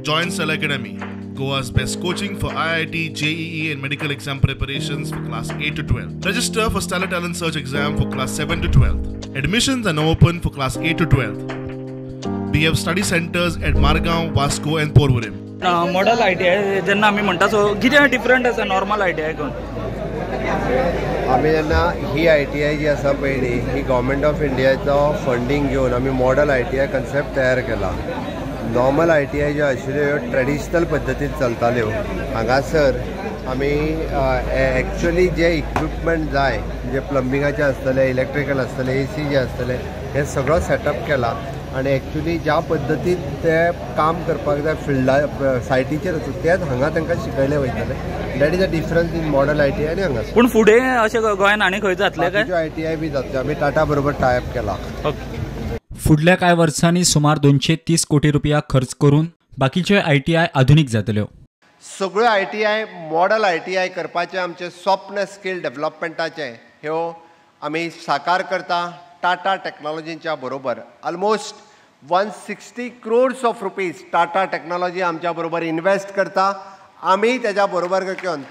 Join Cell Academy, Goa's best coaching for IIT, JEE and medical exam preparations for class 8 to 12. Register for Stellar Talent Search exam for class 7 to 12. Admissions are now open for class 8 to 12. We have study centers at Margaon, Vasco and Porvorim. Model ITI जेन्ना आमी म्हणटा so कितें different आसा normal ITI कोन आमी जेन्ना ही ITI जी आसा पयली ही government of इंडियाचो फंडींग घेवन आमी मॉडल ITI कन्सेप्ट तयार केला. नॉर्मल ITI ज्यो आशिल्ल्यो ह्यो ट्रेडिशनल पद्दतीन चलताल्यो. हांगासर आमी एक्चुअली जे इक्विपमेंट जाय जे प्लंबिंगाचे आसतले, इलेक्ट्रिकल आसतले, AC जे आसतले हे सगळो सेटअप केला आणि एक्चुअली ज्या पद्दतीन ते काम करपाक जाय फिल्डा सायटीचेर तेच हांगा तांकां शिकयले वयतले. That is a difference in model ITI आनी हांगासर. पूण फुडें अशें गोंयान आनी खंय जातले काय ITI बी जातले. आमी टाटा बरोबर टायअप केला. फुडल्या कांय वर्सांनी सुमार 230 कोटी रुपया खर्च करून बाकीचे ITI आधुनीक जातल्यो. सगळ्यो ITI मॉडल ITI करपाचें आमचें स्वप्न स्कील डेव्हलपमेंटाचें ह्यो आमी साकार करता टाटा टेक्नॉलॉजीच्या बरोबर. Almost 160 crores of rupees Tata technology आमच्या बरोबर इन्वेस्ट करता. आमी तेज्या बरोबर घेवन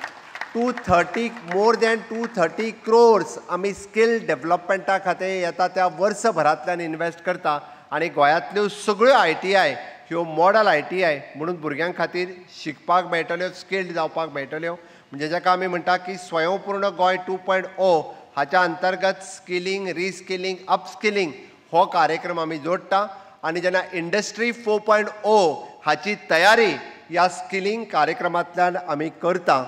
मोर दॅन 230 crores आमी स्कील डेव्हलपमेंटा खातीर येता त्या वर्सभरांतल्यान इन्वेस्ट करता आनी गोंयांतल्यो सगळ्यो ITI ह्यो मॉडल ITI म्हणून भुरग्यां खातीर शिकपाक मेळटल्यो, स्किल्ड जावपाक मेळटल्यो. म्हणजे जाका आमी म्हणटा की स्वयंपूर्ण गोंय 2.0 हाच्या अंतर्गत स्किलिंग, रिस्किलिंग, अपस्किलिंग हो कार्यक्रम आमी जोडटा आनी जेन्ना इंडस्ट्री 4.0 हाची तयारी ह्या स्किलिंग कार्यक्रमांतल्यान आमी करता